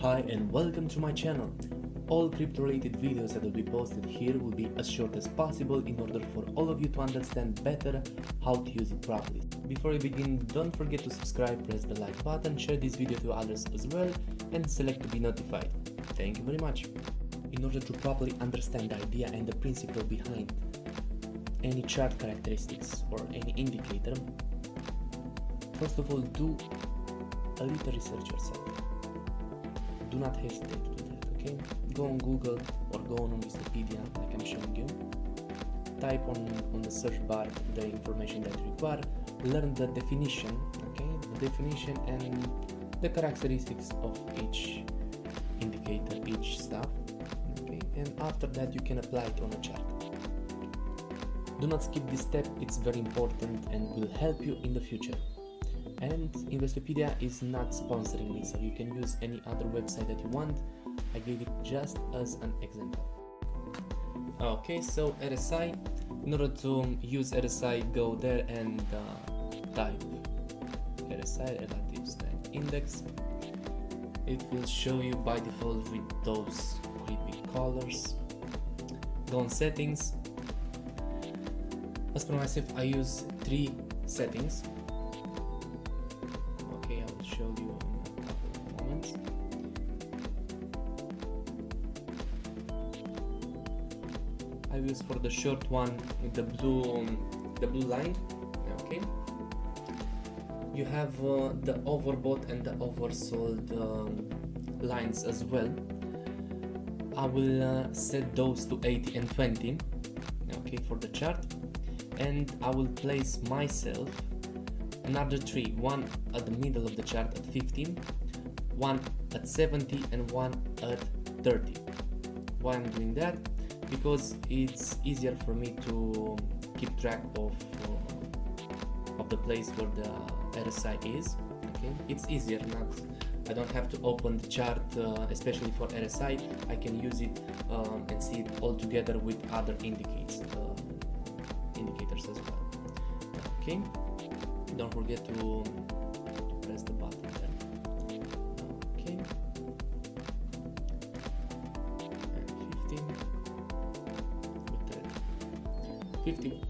Hi and welcome to my channel. All crypto related videos that will be posted here will be as short as possible in order for all of you to understand better how to use it properly. Before we begin, don't forget to subscribe, press the like button, share this video to others as well, and select to be notified. Thank you very much. In order to properly understand the idea and the principle behind any chart characteristics or any indicator, first of all, do a little research yourself. Do not hesitate to do that, okay? Go on Google or go on Wikipedia like I'm showing you. Type on the search bar the information that you require. Learn the definition, okay? The definition and the characteristics of each indicator, each stuff, okay? And after that you can apply it on a chart. Do not skip this step, it's very important and will help you in the future. And Investopedia is not sponsoring me, so you can use any other website that you want. I gave it just as an example. Okay, so RSI. In order to use RSI, go there and type RSI, Relative Strength Index. It will show you by default with those creepy colors. Go on settings. As per myself, I use 3 settings. Okay, I will show you in a couple of moments. I use for the short one the blue line. Okay. You have the overbought and the oversold lines as well. I will set those to 80 and 20. Okay, for the chart, and I will place myself another 3, one at the middle of the chart at 15, one at 70 and one at 30. Why I'm doing that? Because it's easier for me to keep track of the place where the RSI is. Okay, it's easier. I don't have to open the chart, especially for RSI. I can use it and see it all together with other indicators as well. Okay. Don't forget to press the button there. Okay. And 15. With 50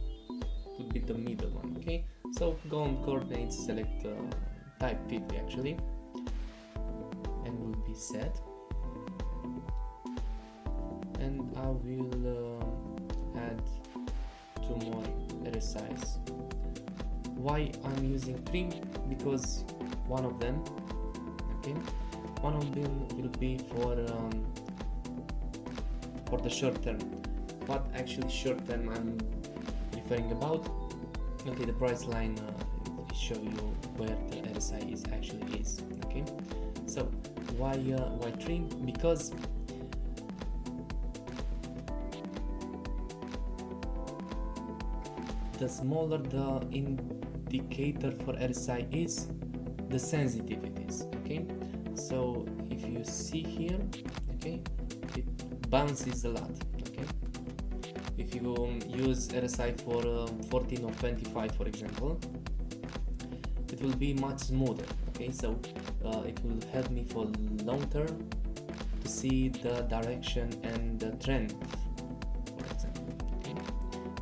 would be the middle one. Okay. So go on coordinates, select type 50 actually, and will be set. And I will add 2 more RSIs. Why I'm using 3? Because one of them will be for the short term. What actually short term I'm referring about? Okay, the price line show you where the RSI is. Okay, so why 3? Because the smaller the indicator for RSI is, the sensitivity is. Okay, so if you see here, okay, it bounces a lot. Okay, if you use RSI for 14 or 25, for example, it will be much smoother. Okay, so it will help me for long term to see the direction and the trend.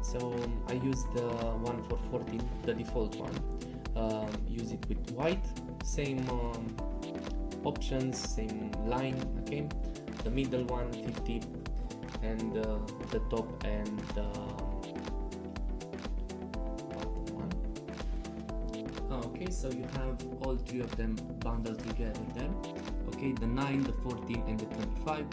So I use the one for 14, the default one. Use it with white, same options, same line. Okay, the middle one 50, and the top and the bottom one. Okay, so you have all 3 of them bundled together there. Okay, the 9, the 14, and the 25.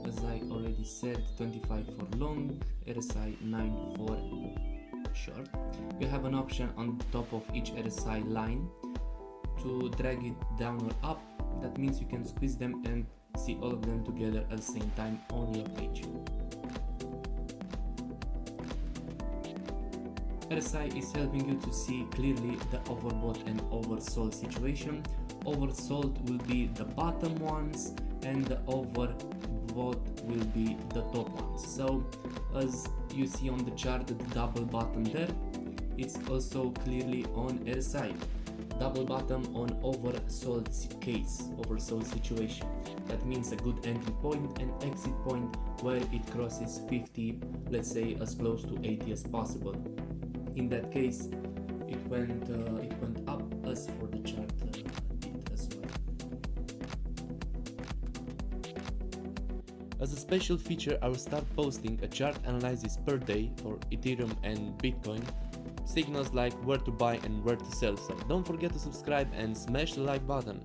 As I already said, 25 for long, RSI 9 for short. You have an option on top of each RSI line to drag it down or up. That means you can squeeze them and see all of them together at the same time on your page. RSI is helping you to see clearly the overbought and oversold situation. Oversold will be the bottom ones and the overbought will be the top ones. So as you see on the chart, the double bottom there, it's also clearly on RSI. double bottom on oversold oversold situation. That means a good entry point and exit point where it crosses 50, let's say as close to 80 as possible. In that case, it went up as for the chart did as well. As a special feature, I will start posting a chart analysis per day for Ethereum and Bitcoin, signals like where to buy and where to sell, so don't forget to subscribe and smash the like button.